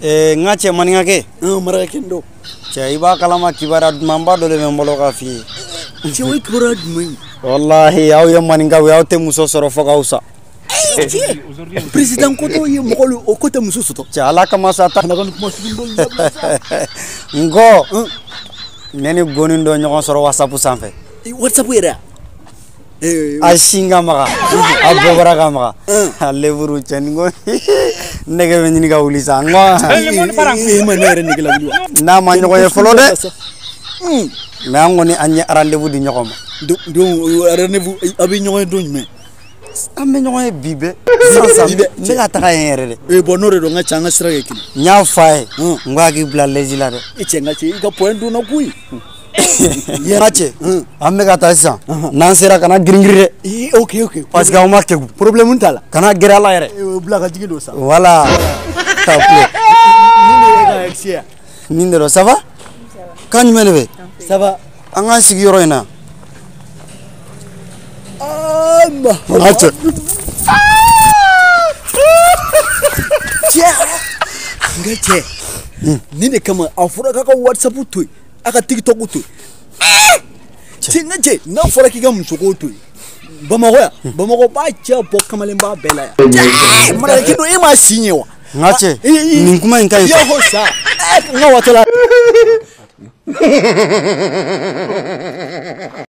Nga cɛ maninka kɛ marakɛ ndo cɛ i b'a kalama kibaruya dumanba dɔ de bɛ n bolo k'a f'i ye cɛ o ye kibaruya jumɛn ye wallahi aw ye maninkaw ye aw tɛ muso sɔrɔ fo k'aw sa président ko to ye mɔgɔ o ko tɛ muso sɔrɔ cɛ ala kama sa ta kuma sugu dɔ nko ne ni goni dɔ ɲɔgɔn sɔrɔ whatsapp sanfɛ whatsapp yɛrɛ a singa maga a bɔbara ka maga a leburu cɛ ni ko nɛgɛ bɛ ɲini ka wuli sa ma ne yɛrɛ nɛgɛ la wuli wa n'a ma ɲɔgɔn ye fɔlɔ dɛ mais an kɔni an ye rendez-vous di ɲɔgɔn ma donc rendez-vous a bɛ ɲɔgɔn ye don jumɛn an bɛ ɲɔgɔn ye bi bɛ sisan ne ka taga yen yɛrɛ dɛ bon n'o de don n ka ca an ka sira kɛ kelen n y'a f'a ye n ko a k'i bila lɛji la dɛ i cɛ n ka cɛ i ka point donna koyi yɛrɛ cɛ an bɛ ka taa sisan n'an sera kana girin-girin dɛ ok parce que aw ma kɛgu problème t'a la kana gɛrɛ a la yɛrɛ bila ka jigin don sa voilà ta filɛ nin de don ça va kan jumɛn de bɛ ça va an k'an sigi yɔrɔ in na nka cɛ nka cɛ nin de kama a fɔra k'a ka whatsapp to yen a ka tiktok to yen cɛ nka cɛ n'a fɔra k'i ka musoko to yen bamakɔ yan bamakɔ b'a cɛ bɔ kamalen b'a bɛɛ la yan marakɛ don e m'a si ɲɛ wa nka cɛ nin kuma in ka ɲi sa n ka waati la